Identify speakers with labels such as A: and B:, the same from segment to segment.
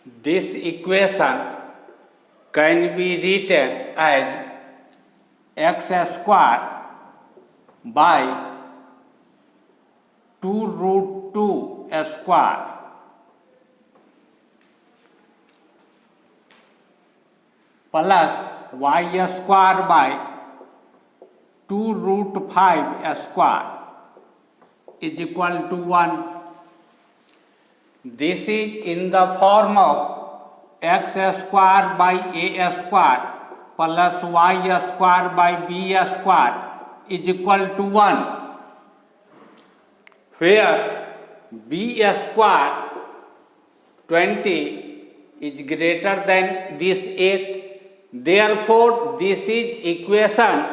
A: This equation can be written as x square by 2 root 2 square plus y square by 2 root 5 square is equal to 1. This is in the form of x square by a square plus y square by b square is equal to 1, where b square 20 is greater than this 8. Therefore, this is equation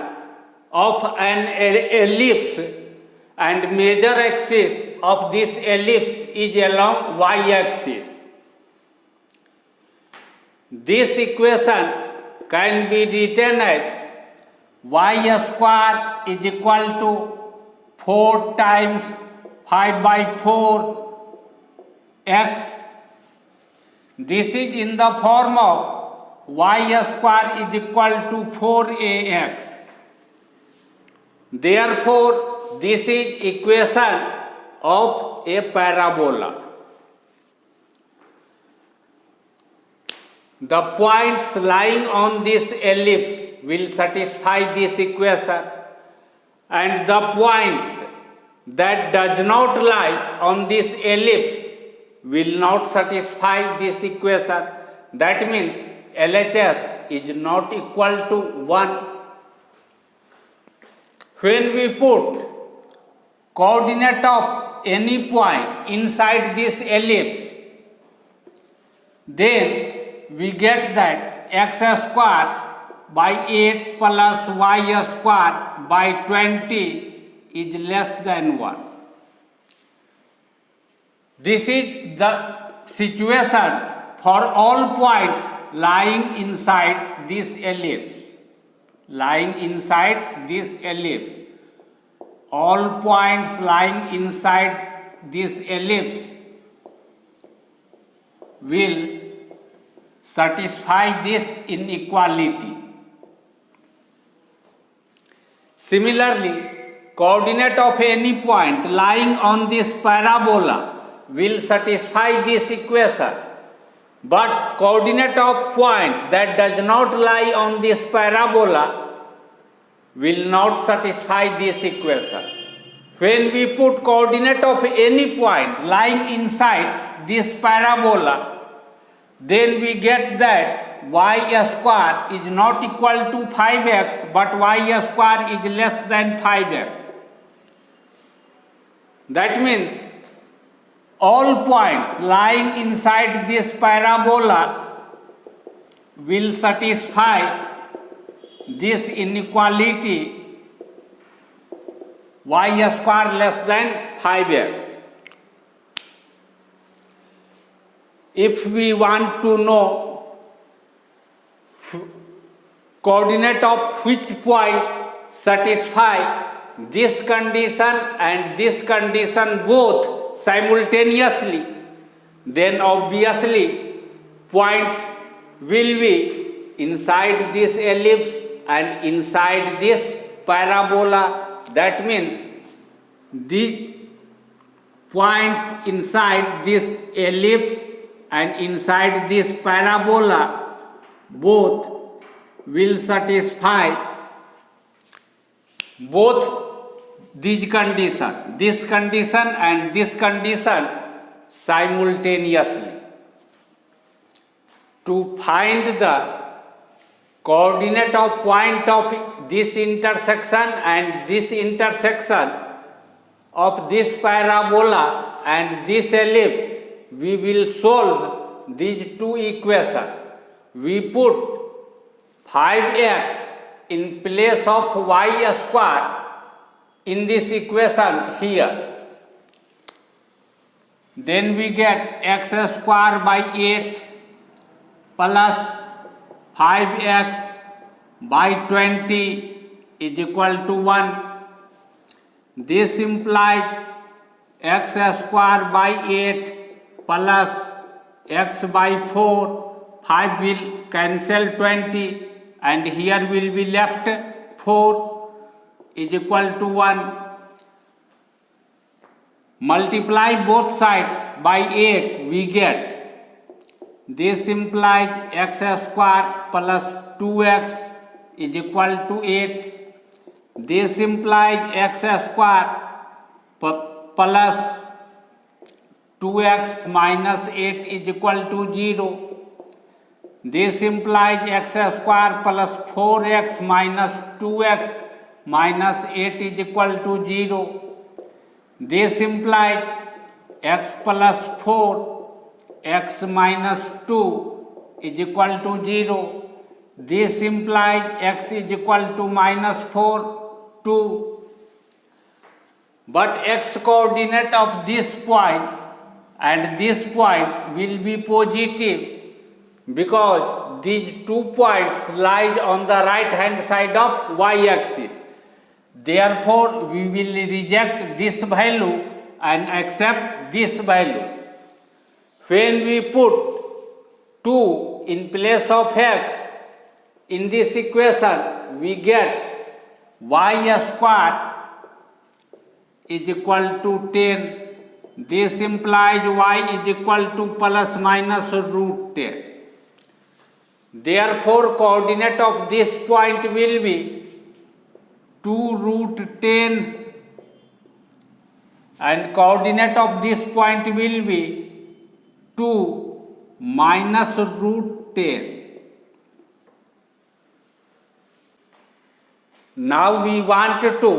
A: of an ellipse and major axis of this ellipse is along y-axis. This equation can be written as y square is equal to 4 times 5 by 4 x. This is in the form of y square is equal to 4ax. Therefore, this is equation of a parabola. The points lying on this ellipse will satisfy this equation, and the points that does not lie on this ellipse will not satisfy this equation. That means LHS is not equal to 1. When we put coordinate of any point inside this ellipse, then we get that x square by 8 plus y square by 20 is less than 1. This is the situation for all points lying inside this ellipse. Lying inside this ellipse. All points lying inside this ellipse will satisfy this inequality. Similarly, coordinate of any point lying on this parabola will satisfy this equation, but coordinate of point that does not lie on this parabola will not satisfy this equation. When we put coordinate of any point lying inside this parabola, then we get that y square is not equal to 5x, but y square is less than 5x. That means all points lying inside this parabola will satisfy this inequality y square less than 5x. If we want to know coordinate of which point satisfy this condition and this condition both simultaneously, then obviously points will be inside this ellipse and inside this parabola. That means the points inside this ellipse and inside this parabola both will satisfy both these conditions, this condition and this condition simultaneously. To find the coordinate of point of this intersection and this intersection of this parabola and this ellipse, we will solve these two equations. We put 5x in place of y square in this equation here. Then we get x square by 8 plus 5x by 20 is equal to 1. This implies x square by 8 plus x by 4, 5 will cancel 20 and here will be left 4 is equal to 1. Multiply both sides by 8, we get this implies x square plus 2x is equal to 8. This implies x square plus 2x minus 8 is equal to 0. This implies x square plus 4x minus 2x minus 8 is equal to 0. This implies x plus 4 x minus 2 is equal to 0. This implies x is equal to minus 4, 2. But x coordinate of this point and this point will be positive because these 2 points lie on the right hand side of y-axis. Therefore, we will reject this value and accept this value. When we put 2 in place of x in this equation, we get y square is equal to 10. This implies y is equal to plus minus root 10. Therefore, coordinate of this point will be 2 root 10 and coordinate of this point will be 2 minus root 10. Now we want to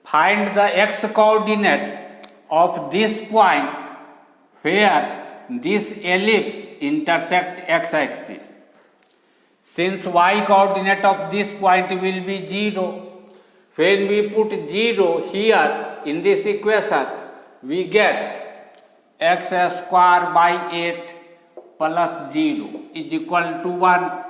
A: find the x coordinate of this point where this ellipse intersect x axis. Since y coordinate of this point will be 0, when we put 0 here in this equation, we get x square by 8 plus 0 is equal to 1.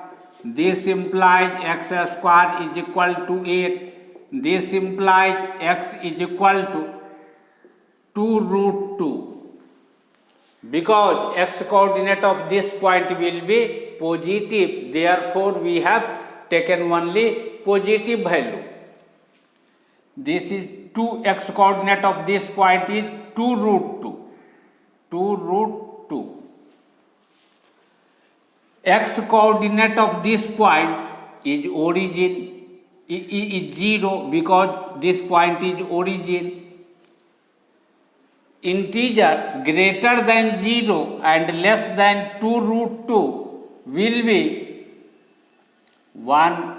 A: This implies x square is equal to 8. This implies x is equal to 2 root 2. Because x coordinate of this point will be positive, therefore we have taken only positive value. This is 2, x coordinate of this point is 2 root 2. 2 root 2. X coordinate of this point is origin, is 0 because this point is origin. Integer greater than 0 and less than 2 root 2 will be 1,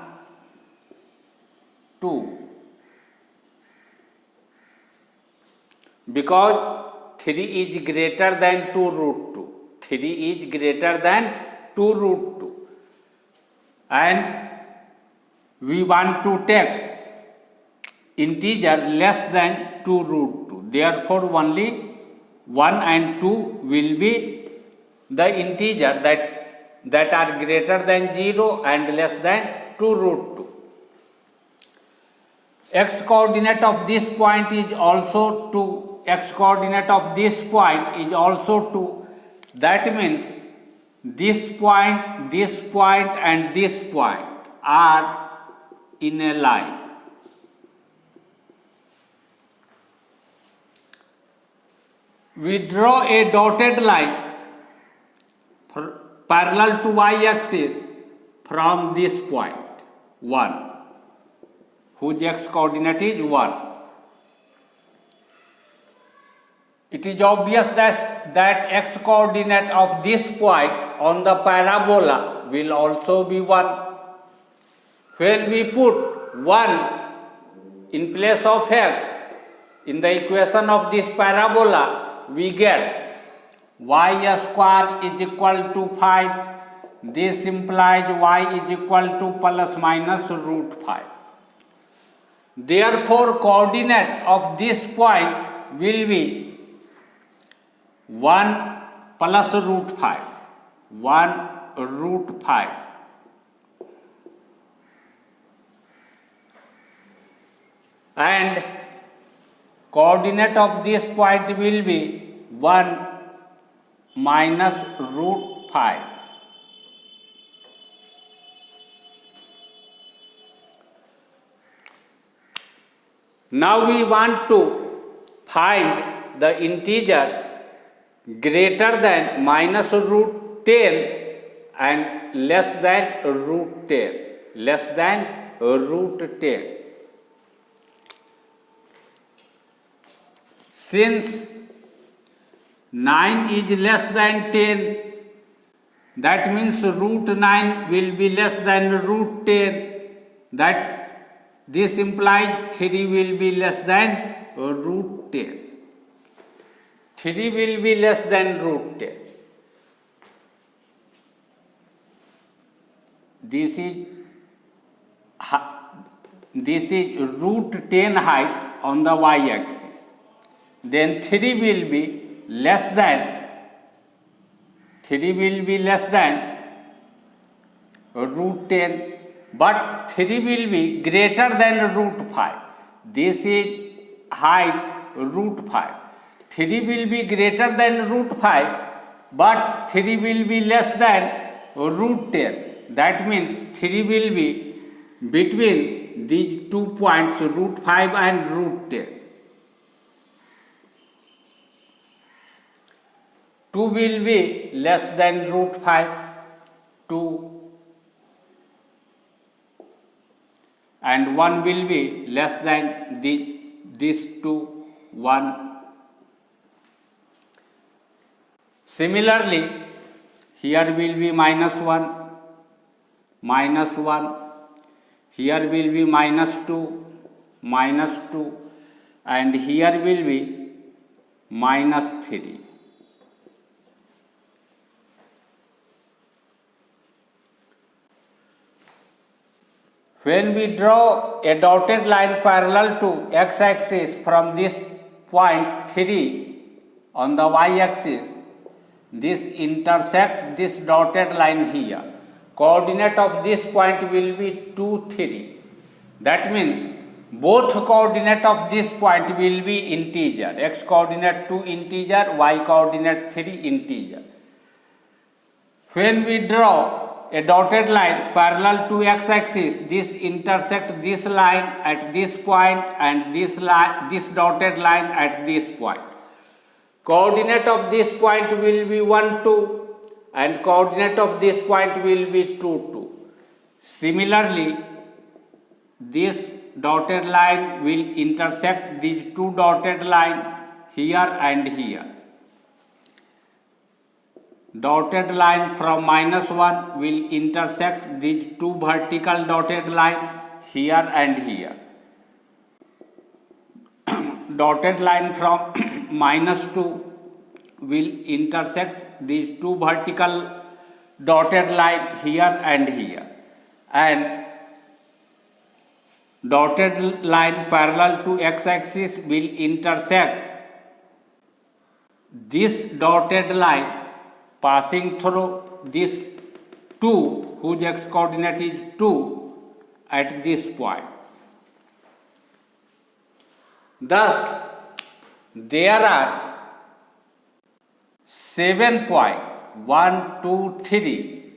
A: 2. Because 3 is greater than 2 root 2. 3 is greater than 2 root 2. And we want to take integer less than 2 root 2. Therefore, only 1 and 2 will be the integer that are greater than 0 and less than 2 root 2. X coordinate of this point is also 2. X coordinate of this point is also 2. That means this point and this point are in a line. We draw a dotted line parallel to y-axis from this point 1, whose x coordinate is 1. It is obvious that x coordinate of this point on the parabola will also be 1. When we put 1 in place of x in the equation of this parabola, we get y square is equal to 5. This implies y is equal to plus minus root 5. Therefore, coordinate of this point will be 1 plus root 5. 1 root 5. And coordinate of this point will be 1 minus root 5. Now we want to find the integer greater than minus root 10 and less than root 10. Less than root 10. Since 9 is less than 10, that means root 9 will be less than root 10. That this implies 3 will be less than root 10. 3 will be less than root 10. This is root 10 height on the y-axis. Then 3 will be less than root 10, but 3 will be greater than root 5. This is height root 5. 3 will be greater than root 5, but 3 will be less than root 10. That means 3 will be between these 2 points, root 5 and root 10. 2 will be less than root 5, 2, and 1 will be less than this 2, 1. Similarly, here will be minus 1, here will be minus 2, and here will be minus 3. When we draw a dotted line parallel to x-axis from this point 3 on the y-axis, this intersect this dotted line here. Coordinate of this point will be 2, 3. That means both coordinate of this point will be integer. X coordinate 2 integer, y coordinate 3 integer. When we draw a dotted line parallel to x-axis, this intersect this line at this point and this dotted line at this point. Coordinate of this point will be 1, 2 and coordinate of this point will be 2, 2. Similarly, this dotted line will intersect these two dotted line here and here. Dotted line from minus 1 will intersect these two vertical dotted line here and here. Dotted line from minus 2 will intersect these two vertical dotted line here and here. And dotted line parallel to x-axis will intersect this dotted line passing through this 2 whose x coordinate is 2 at this point. Thus, there are 7 points, 1, 2, 3.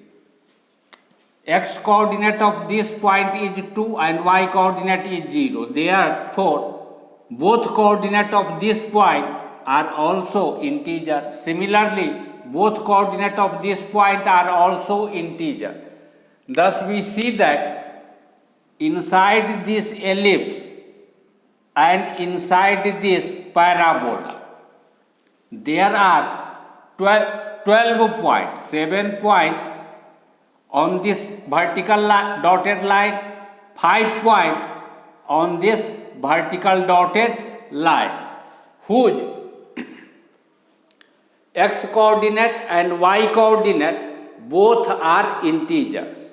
A: X coordinate of this point is 2 and y coordinate is 0. Therefore, both coordinate of this point are also integer. Similarly, both coordinate of this point are also integer. Thus, we see that inside this ellipse and inside this parabola, there are 12 points, 7 points on this vertical dotted line, 5 points on this vertical dotted line, whose x coordinate and y coordinate both are integers.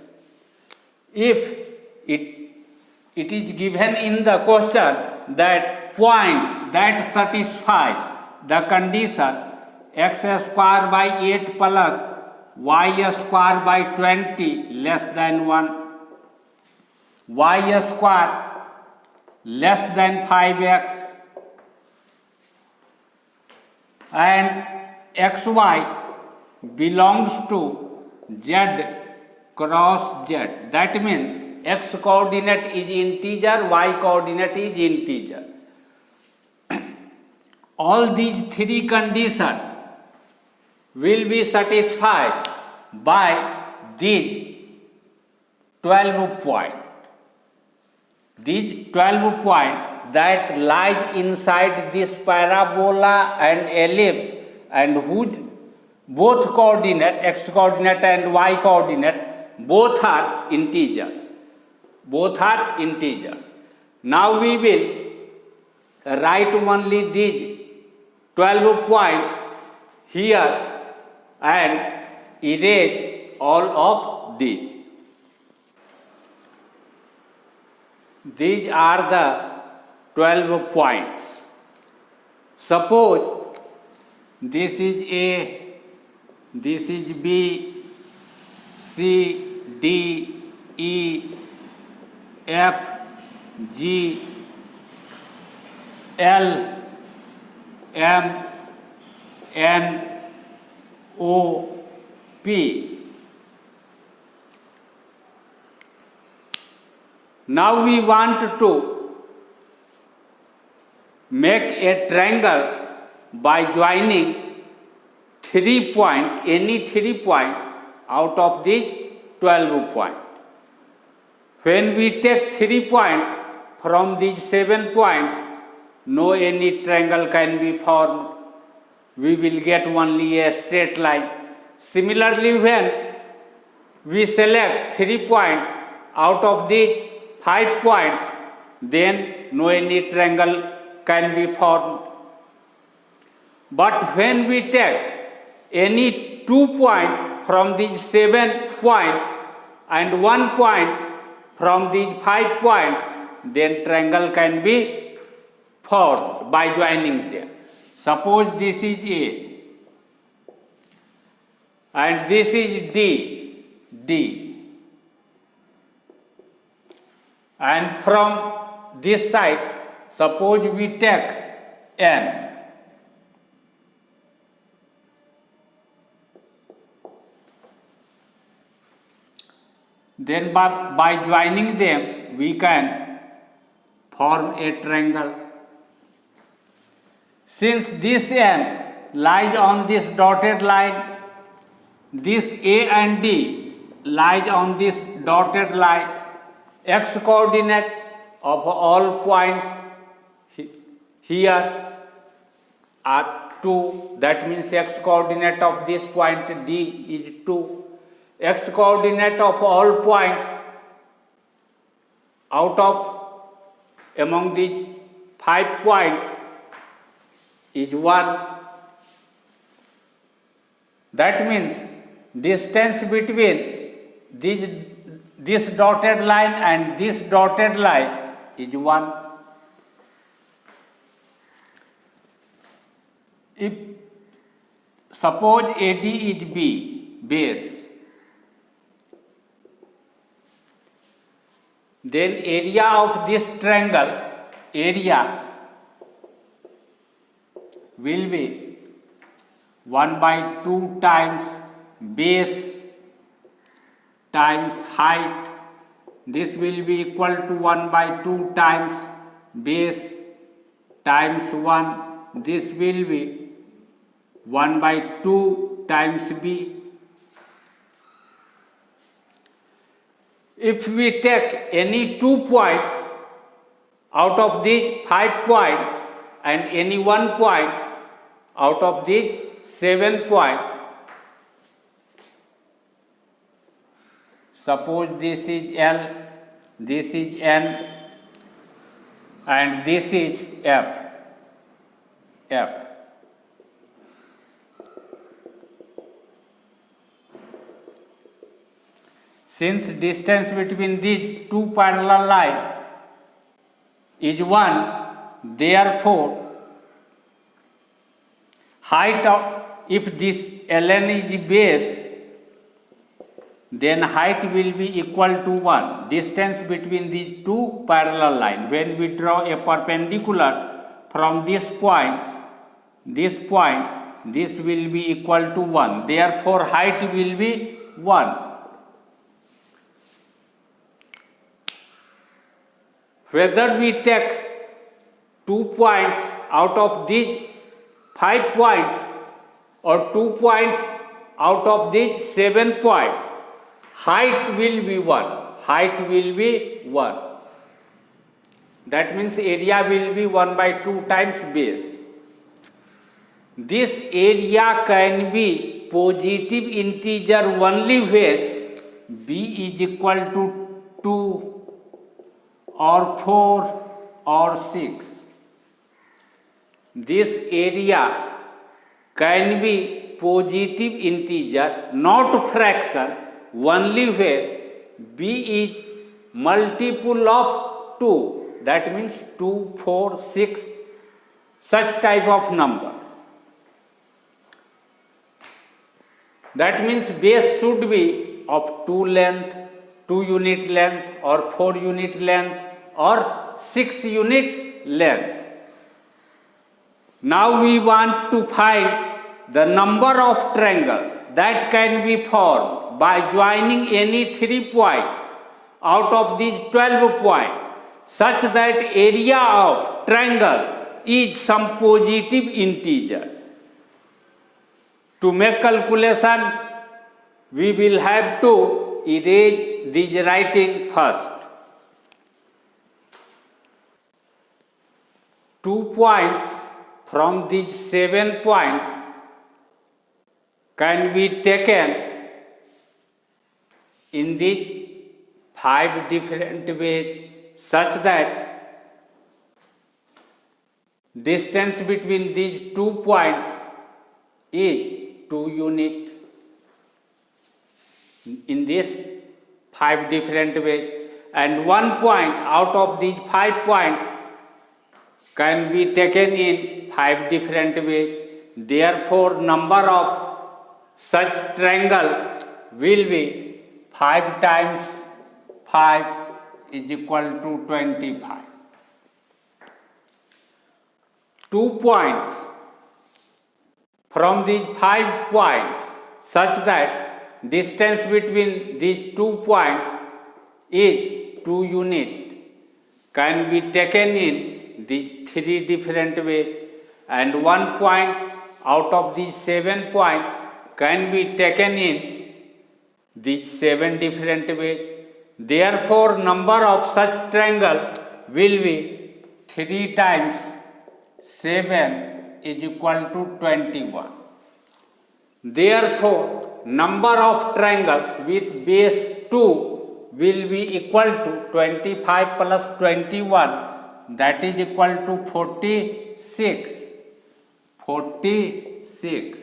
A: If it is given in the question that points that satisfy the condition x square by 8 plus y square by 20 less than 1, y square less than 5x, and xy belongs to z cross z. That means x coordinate is integer, y coordinate is integer. All these three conditions will be satisfied by these 12 points. These 12 points that lies inside this parabola and ellipse, and whose both coordinate, x coordinate and y coordinate, both are integers. Both are integers. Now we will write only these 12 points here and erase all of these. These are the 12 points. Suppose this is A, this is B, C, D, E, F, G, L, M, N, O, P. Now we want to make a triangle by joining 3 points, any 3 points out of these 12 points. When we take 3 points from these 7 points, no any triangle can be formed. We will get only a straight line. Similarly, when we select 3 points out of these 5 points, then no any triangle can be formed. But when we take any 2 points from these 7 points and 1 point from these 5 points, then triangle can be formed by joining them. Suppose this is A and this is D. And from this side, suppose we take N. Then by joining them, we can form a triangle. Since this N lies on this dotted line, this A and D lies on this dotted line. X coordinate of all points here are 2. That means x coordinate of this point D is 2. X coordinate of all points out of among the 5 points is 1. That means distance between this dotted line and this dotted line is 1. If suppose AD is B base, then area of this triangle will be 1/2 times base times height. This will be equal to 1/2 times base times 1. This will be 1/2 times B. If we take any 2 points out of these 5 points and any 1 point out of these 7 points, suppose this is L, this is N, and this is F. Since distance between these 2 parallel lines is 1, therefore height of, if this ln is base, then height will be equal to 1. Distance between these 2 parallel lines. When we draw a perpendicular from this point, this will be equal to 1. Therefore, height will be 1. Whether we take 2 points out of these 5 points or 2 points out of these 7 points, height will be 1. Height will be 1. That means area will be 1 by 2 times base. This area can be positive integer only when b is equal to 2 or 4 or 6. This area can be positive integer, not fraction, only when b is multiple of 2. That means 2, 4, 6, such type of number. That means base should be of 2 length, 2 unit length, or 4 unit length, or 6 unit length. Now we want to find the number of triangles that can be formed by joining any 3 points out of these 12 points, such that area of triangle is some positive integer. To make calculation, we will have to erase this writing first. 2 points from these 7 points can be taken in these 5 different ways, such that distance between these 2 points is 2 unit. In this 5 different ways, and 1 point out of these 5 points can be taken in 5 different ways. Therefore, number of such triangle will be 5 times 5 is equal to 25. 2 points from these 5 points, such that distance between these 2 points is 2 unit, can be taken in these 3 different ways, and 1 point out of these 7 points can be taken in these 7 different ways. Therefore, number of such triangle will be 3 times 7 is equal to 21. Therefore, number of triangles with base 2 will be equal to 25 plus 21, that is equal to 46. 46.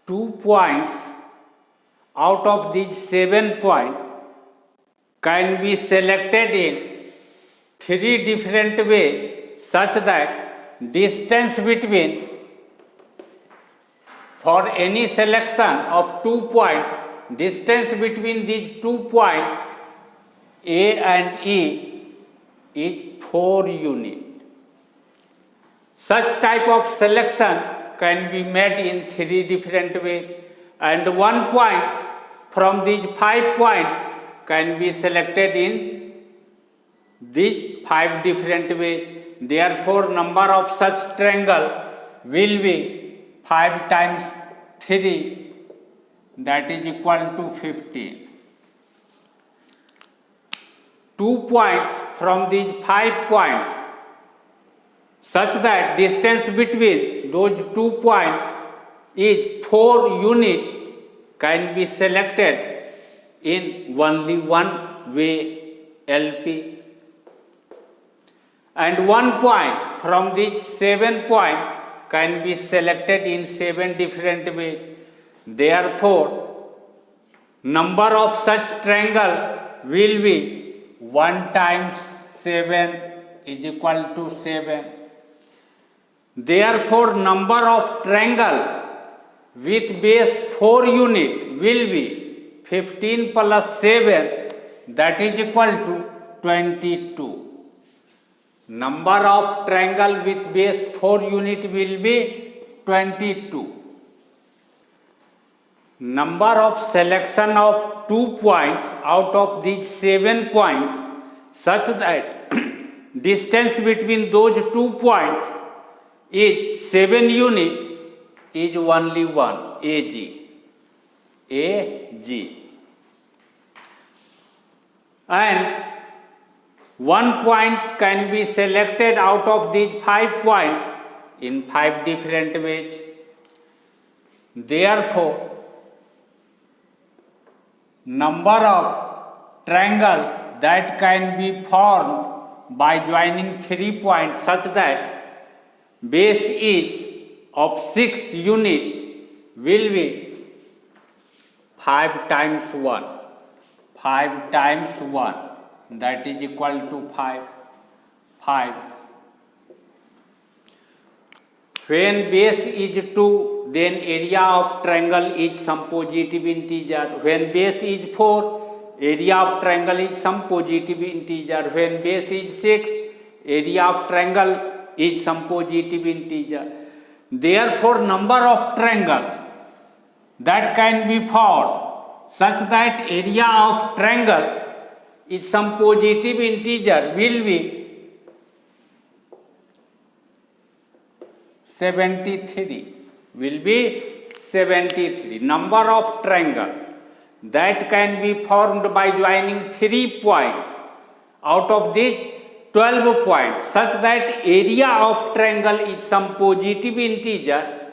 A: 2 points out of these 7 points can be selected in 3 different ways, such that distance between, for any selection of 2 points, distance between these 2 points A and E is 4 units. Such type of selection can be made in 3 different ways, and 1 point from these 5 points can be selected in these 5 different ways. Therefore, number of such triangle will be 5 times 3, that is equal to 15. 2 points from these 5 points, such that distance between those 2 points is 4 units, can be selected in only one way, LP. And 1 point from these 7 points can be selected in 7 different ways. Therefore, number of such triangle will be 1 times 7 is equal to 7. Therefore, number of triangle with base 4 unit will be 15 plus 7, that is equal to 22. number of triangle with base 4 unit will be 22. Number of selection of 2 points out of these 7 points such that distance between those 2 points is 7 unit is only 1, AG. And 1 point can be selected out of these 5 points in 5 different ways. Therefore, number of triangle that can be formed by joining 3 points such that base is of 6 unit will be 5 times 1. 5 times 1, that is equal to 5. When base is 2, then area of triangle is some positive integer. When base is 4, area of triangle is some positive integer. When base is 6, area of triangle is some positive integer. Therefore, number of triangle that can be formed such that area of triangle is some positive integer will be 73. Number of triangle that can be formed by joining 3 points out of these 12 points such that area of triangle is some positive integer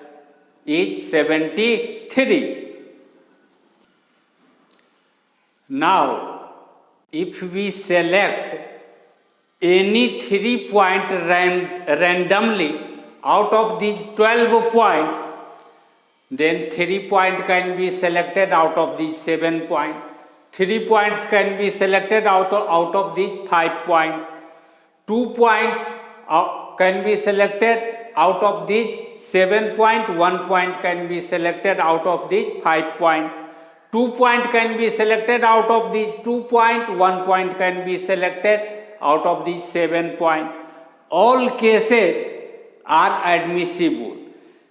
A: is 73. Now, if we select any 3 points randomly out of these 12 points, then 3 points can be selected out of these 7 points. 3 points can be selected out of these 5 points. 2 points can be selected out of these 7 points. 1 point can be selected out of these 5 points. 2 points can be selected out of these 2 points. 1 point can be selected out of these 7 points. All cases are admissible.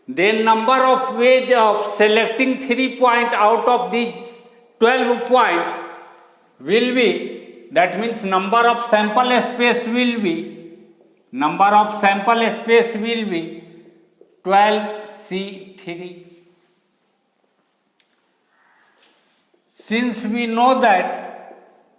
A: Then number of ways of selecting 3 points out of these 12 points will be, that means number of sample space will be 12C3. Since we know that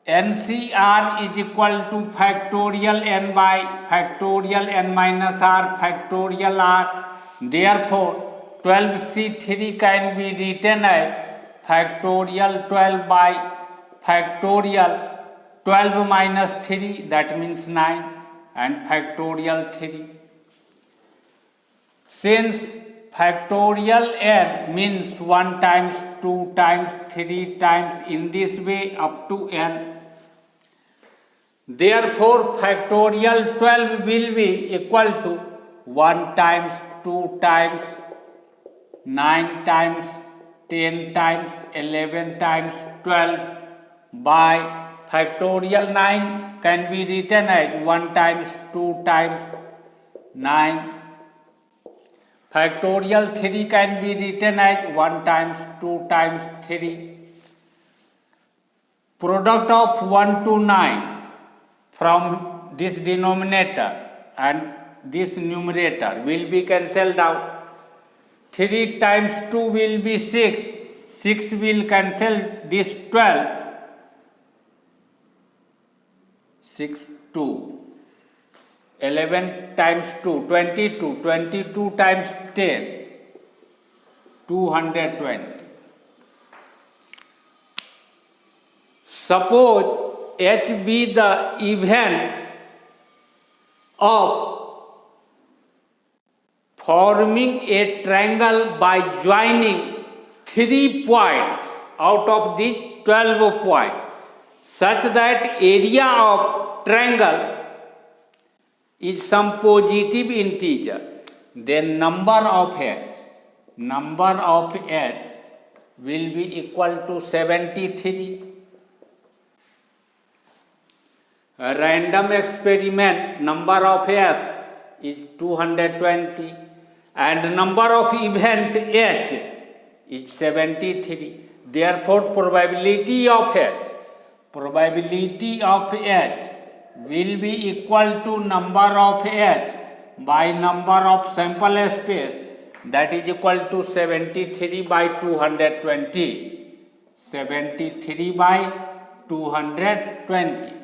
A: NCR is equal to factorial n by factorial n minus r factorial r, therefore 12C3 can be written as factorial 12 by factorial 12 minus 3, that means 9, and factorial 3. Since factorial n means 1 times, 2 times, 3 times, in this way up to n, therefore factorial 12 will be equal to 1 times, 2 times, 9 times, 10 times, 11 times 12 by factorial 9 can be written as 1 times, 2 times, 9. Factorial 3 can be written as 1 times, 2 times, 3. Product of 1 to 9 from this denominator and this numerator will be cancelled out. 3 times 2 will be 6. 6 will cancel this 12. 6, 2. 11 times 2, 22. 22 times 10, 220. Suppose H be the event of forming a triangle by joining 3 points out of these 12 points such that area of triangle is some positive integer, then number of h will be equal to 73. random experiment number of S is 220 and number of event H is 73. Therefore, probability of H will be equal to number of H by number of sample space, that is equal to 73 by 220. 73 by 220.